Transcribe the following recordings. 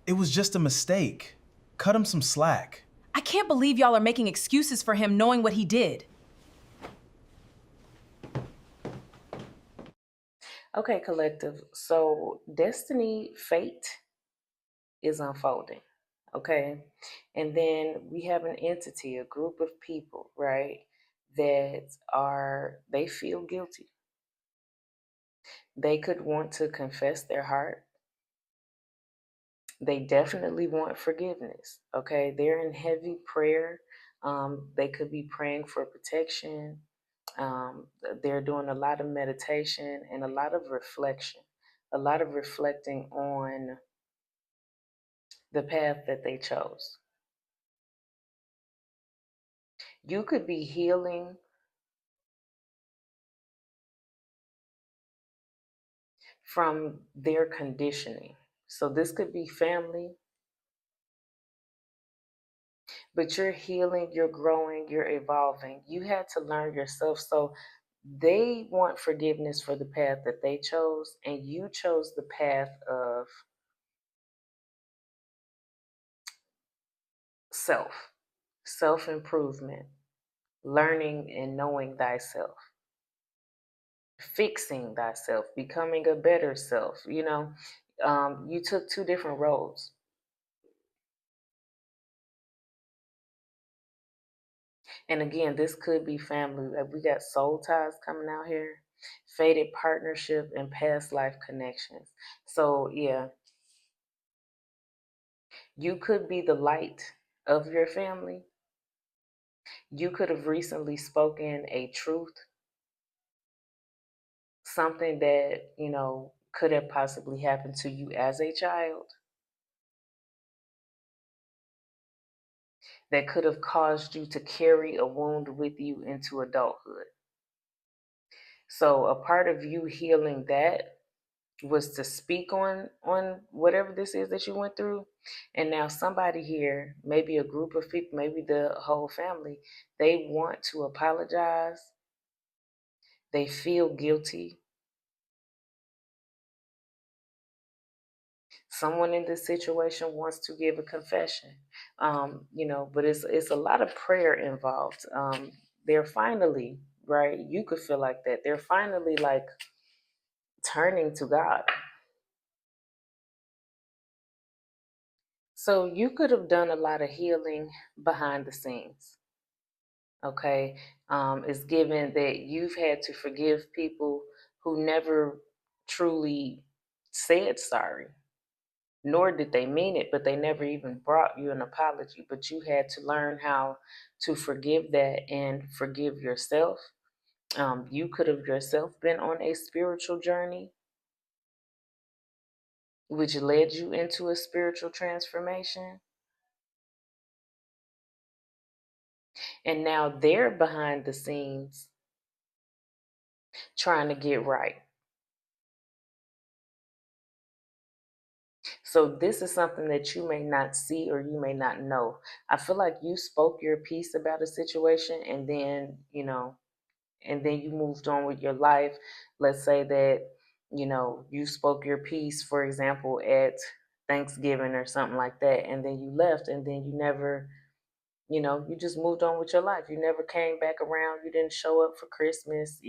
It was just a mistake. Cut him some slack. I can't believe y'all are making excuses for him knowing what he did. Okay, collective. So destiny, fate is unfolding. Okay. And then we have an entity, a group of people, right? They feel guilty. They could want to confess their heart. They definitely want forgiveness. Okay. They're in heavy prayer. They could be praying for protection. They're doing a lot of meditation and a lot of reflection, a lot of reflecting on the path that they chose. You could be healing from their conditioning. So this could be family, but you're healing, you're growing, you're evolving. You had to learn yourself. So they want forgiveness for the path that they chose, and you chose the path of self, self improvement, learning and knowing thyself, fixing thyself, becoming a better self. You took two different roads. And again, this could be family. Like we got soul ties coming out here, fated partnership, and past life connections. So, yeah, you could be the light of your family. You could have recently spoken a truth, something that, could have possibly happened to you as a child that could have caused you to carry a wound with you into adulthood. So, a part of you healing that was to speak on whatever this is that you went through, and now somebody here, maybe a group of people, maybe the whole family, they want to apologize. They feel guilty. Someone in this situation wants to give a confession, but it's a lot of prayer involved. They're finally, right, you could feel like that, they're finally like turning to God. So you could have done a lot of healing behind the scenes. Okay. It's given that you've had to forgive people who never truly said sorry, nor did they mean it, but they never even brought you an apology. But you had to learn how to forgive that and forgive yourself. You could have yourself been on a spiritual journey, which led you into a spiritual transformation. And now they're behind the scenes trying to get right. So this is something that you may not see or you may not know. I feel like you spoke your piece about a situation, and then, you moved on with your life. Let's say that, you spoke your piece, for example, at Thanksgiving or something like that, and then you left, and then you never, you just moved on with your life. You never came back around. You didn't show up for Christmas.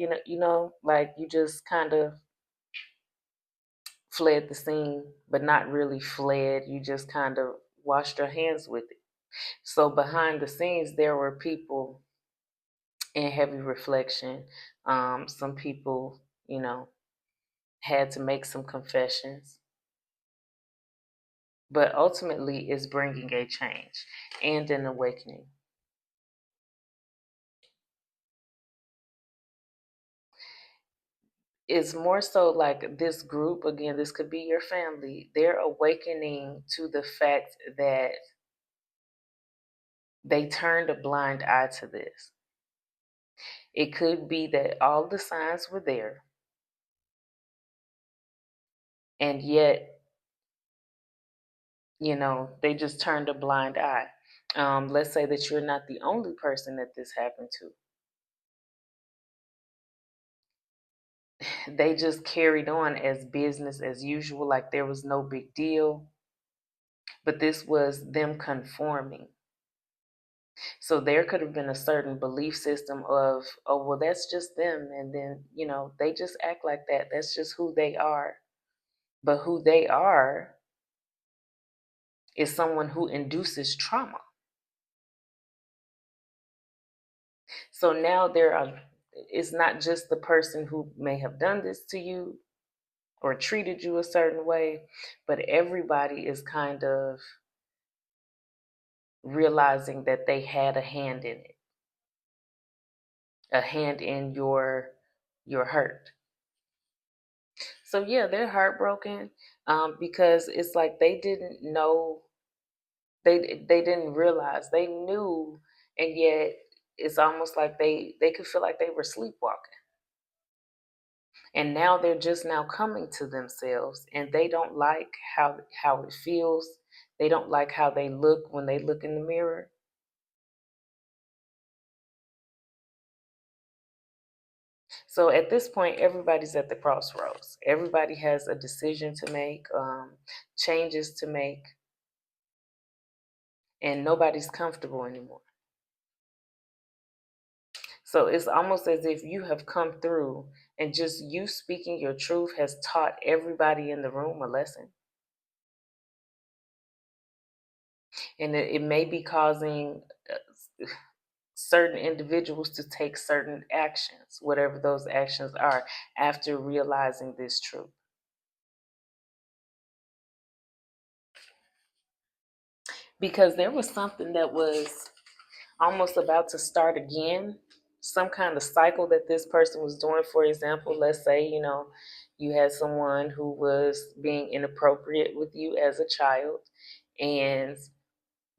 Like you just kind of fled the scene, but not really fled. You just kind of washed your hands with it. So behind the scenes, there were people in heavy reflection. Some people, had to make some confessions, but ultimately, it's bringing a change and an awakening. It's more so like this group, again, this could be your family, they're awakening to the fact that they turned a blind eye to this. It could be that all the signs were there, and yet, they just turned a blind eye. Let's say that you're not the only person that this happened to. They just carried on as business as usual, like there was no big deal. but this was them conforming. So there could have been a certain belief system of, oh, well, that's just them. And then, they just act like that. That's just who they are. But who they are is someone who induces trauma. So now it's not just the person who may have done this to you or treated you a certain way, but everybody is kind of realizing that they had a hand in it, a hand in your hurt. So yeah, they're heartbroken, because it's like they didn't know, they didn't realize, they knew, and yet it's almost like they could feel like they were sleepwalking. And now they're just now coming to themselves, and they don't like how it feels. They don't like how they look when they look in the mirror. So at this point, everybody's at the crossroads. Everybody has a decision to make, changes to make, and nobody's comfortable anymore. So it's almost as if you have come through, and just you speaking your truth has taught everybody in the room a lesson. And it may be causing certain individuals to take certain actions, whatever those actions are, after realizing this truth. Because there was something that was almost about to start again, some kind of cycle that this person was doing. For example, let's say, you had someone who was being inappropriate with you as a child, and,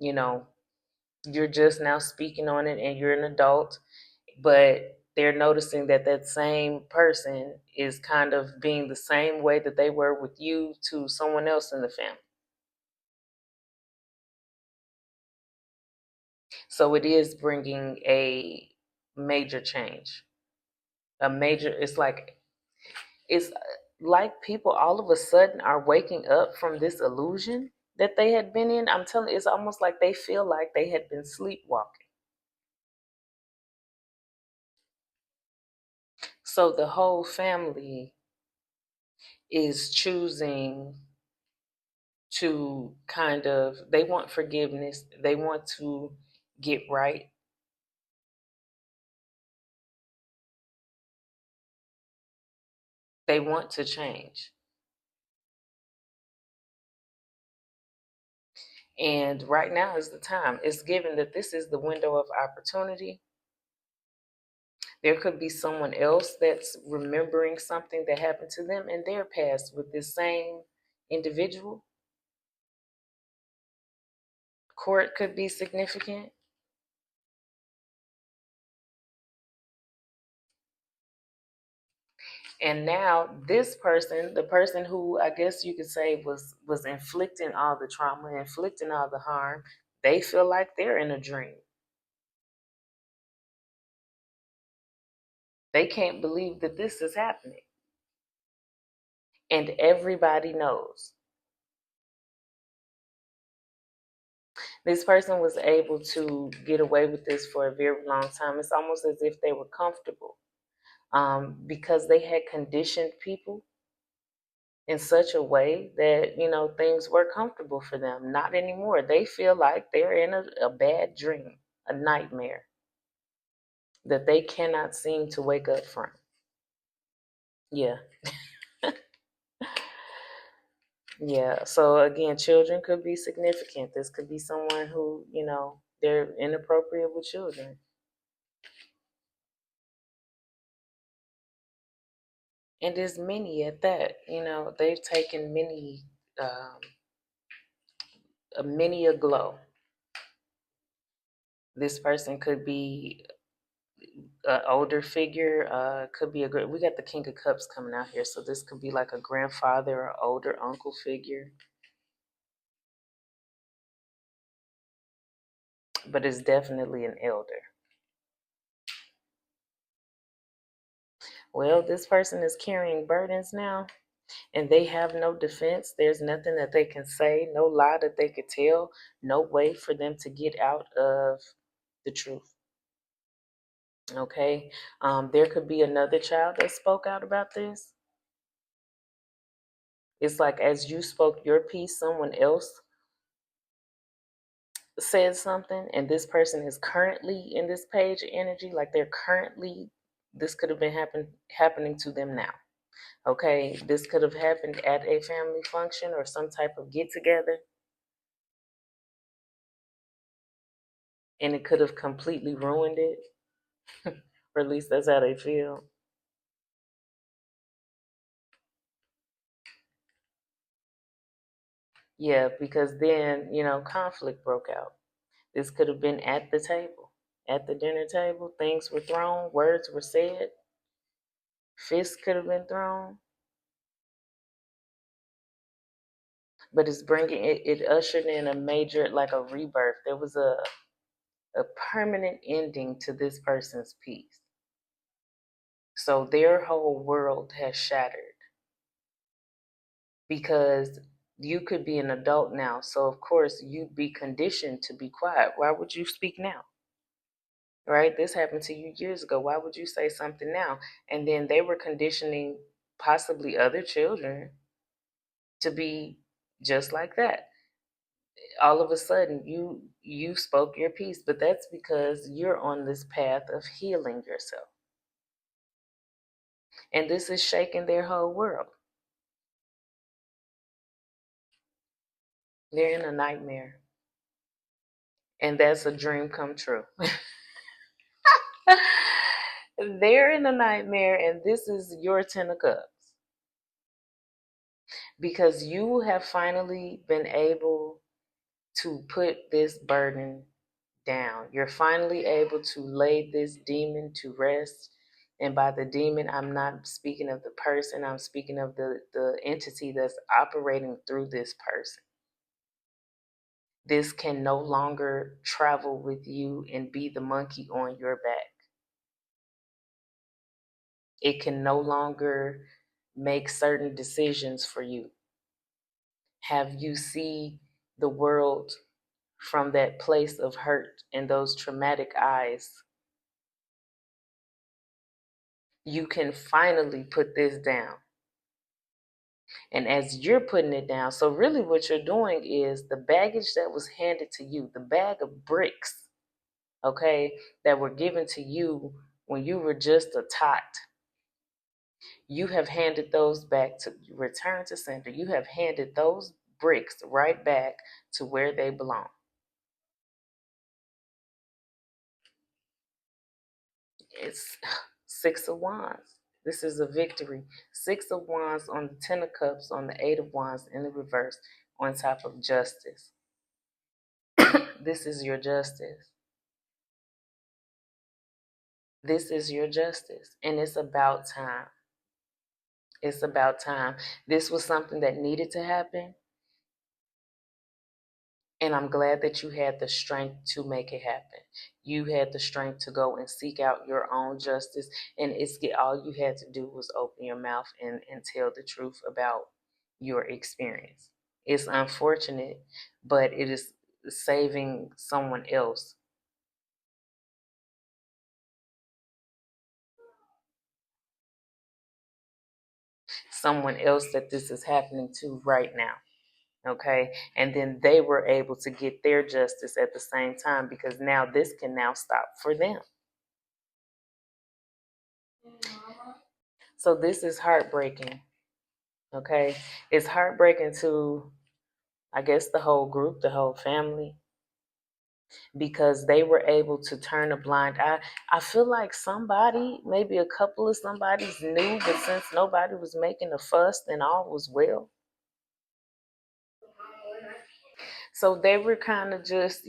you know, you're just now speaking on it and you're an adult, but they're noticing that that same person is kind of being the same way that they were with you to someone else in the family. So it is bringing a major change. It's like people all of a sudden are waking up from this illusion that they had been in. I'm telling you, it's almost like they feel like they had been sleepwalking. So the whole family is choosing to they want forgiveness, they want to get right, they want to change. And right now is the time. It's given that this is the window of opportunity. There could be someone else that's remembering something that happened to them in their past with this same individual. Court could be significant. And now this person, the person who I guess you could say was inflicting all the trauma, inflicting all the harm, they feel like they're in a dream. They can't believe that this is happening. And everybody knows. This person was able to get away with this for a very long time. It's almost as if they were comfortable, because they had conditioned people in such a way that, things were comfortable for them. Not anymore. They feel like they're in a bad dream, a nightmare that they cannot seem to wake up from. Yeah. Yeah. So again, children could be significant. This could be someone who, they're inappropriate with children. And there's many at that. They've taken um, many a glow. This person could be an older figure, could be we got the King of Cups coming out here, so this could be like a grandfather or older uncle figure, but it's definitely an elder. Well, this person is carrying burdens now, And they have no defense. There's nothing that they can say, no lie that they could tell, no way for them to get out of the truth. Okay? There could be another child that spoke out about this. It's like as you spoke your piece, someone else said something, and this person is currently in this page of energy, like they're currently, this could have been happening to them now. Okay, this could have happened at a family function or some type of get together, and it could have completely ruined it, or at least that's how they feel. Yeah, because then, conflict broke out. This could have been at the table, at the dinner table. Things were thrown, words were said, fists could have been thrown. But it's bringing it ushered in a major, like a rebirth. There was a permanent ending to this person's piece. So their whole world has shattered because you could be an adult now. So of course you'd be conditioned to be quiet. Why would you speak now? Right? This happened to you years ago. Why would you say something now? And then they were conditioning possibly other children to be just like that. All of a sudden you spoke your piece, but that's because you're on this path of healing yourself. And this is shaking their whole world. They're in a nightmare. And that's a dream come true. They're in a nightmare, and this is your 10 of cups. Because you have finally been able to put this burden down. You're finally able to lay this demon to rest. And by the demon, I'm not speaking of the person, I'm speaking of the entity that's operating through this person. This can no longer travel with you and be the monkey on your back. It can no longer make certain decisions for you. Have you see the world from that place of hurt and those traumatic eyes? You can finally put this down. And as you're putting it down, so really what you're doing is the baggage that was handed to you, the bag of bricks, okay, that were given to you when you were just a tot. You have handed those back to return to sender. You have handed those bricks right back to where they belong. It's Six of Wands. This is a victory. Six of Wands on the Ten of Cups, on the Eight of Wands in the reverse, on top of justice. This is your justice. This is your justice. And it's about time. It's about time. This was something that needed to happen. And I'm glad that you had the strength to make it happen. You had the strength to go and seek out your own justice. And all you had to do was open your mouth and tell the truth about your experience. It's unfortunate, but it is saving someone else. Someone else that this is happening to right now. Okay, and then they were able to get their justice at the same time, because now this can now stop for them. So this is heartbreaking. Okay, it's heartbreaking to, I guess, the whole group, the whole family, because they were able to turn a blind eye. I feel like somebody, maybe a couple of somebody's knew, but since nobody was making a fuss, then all was well. So they were kind of just,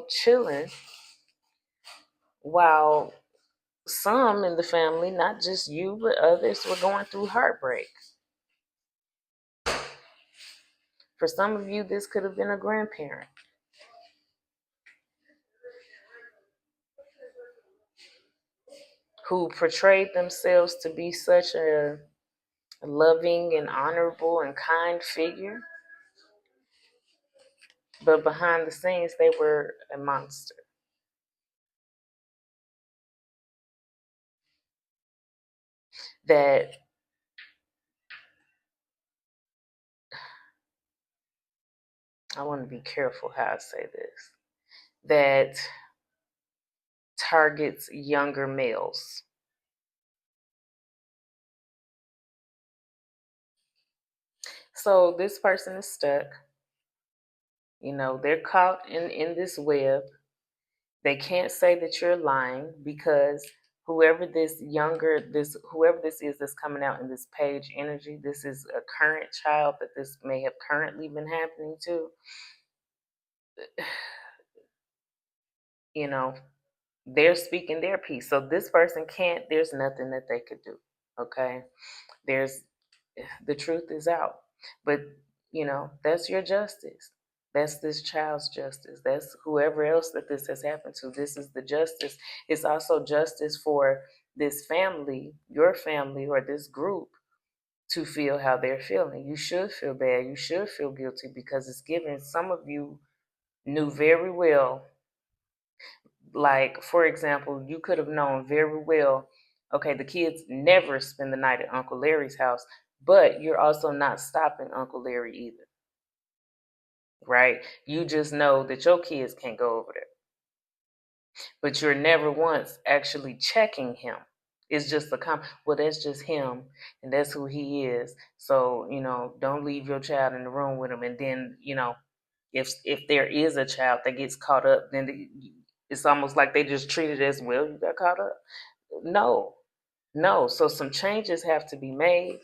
chilling while some in the family, not just you, but others, were going through heartbreak. For some of you, this could have been a grandparent who portrayed themselves to be such a loving and honorable and kind figure, but behind the scenes, they were a monster. That I want to be careful how I say this. That targets younger males. So this person is stuck. They're caught in this web. They can't say that you're lying because whoever this is that's coming out in this page energy, this is a current child that this may have currently been happening to. You know, they're speaking their piece. So this person can't, there's nothing that they could do. Okay. There's the truth is out. But that's your justice. That's this child's justice. That's whoever else that this has happened to. This is the justice. It's also justice for this family, your family, or this group to feel how they're feeling. You should feel bad. You should feel guilty because it's given. Some of you knew very well, like, for example, you could have known very well, okay, the kids never spend the night at Uncle Larry's house, but you're also not stopping Uncle Larry either, right? You just know that your kids can't go over there, but you're never once actually checking him. It's just well, that's just him, and that's who he is. So, don't leave your child in the room with him. And then, if there is a child that gets caught up, then it's almost like they just treat it as, well, you got caught up. No, no. So some changes have to be made,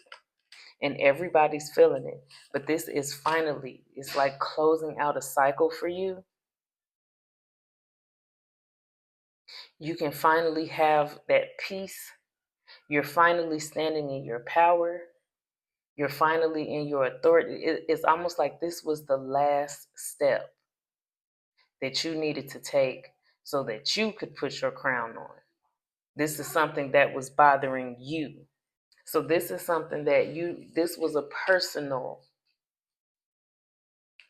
and everybody's feeling it. But this is finally, it's like closing out a cycle for you. You can finally have that peace. You're finally standing in your power. You're finally in your authority. It's almost like this was the last step that you needed to take so that you could put your crown on. This is something that was bothering you. So this is something this was a personal,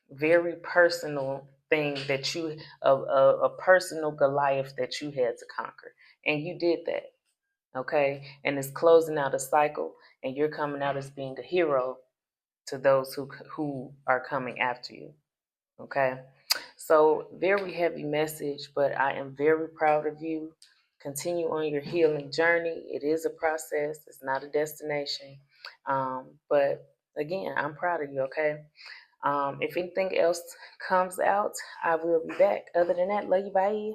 very personal thing that a personal Goliath that you had to conquer. And you did that. Okay. And it's closing out a cycle, and you're coming out as being a hero to those who are coming after you. Okay. So, very heavy message, but I am very proud of you. Continue on your healing journey. It is a process, it's not a destination. But again, I'm proud of you. Okay. If anything else comes out, I will be back. Other than that, love you. Bye.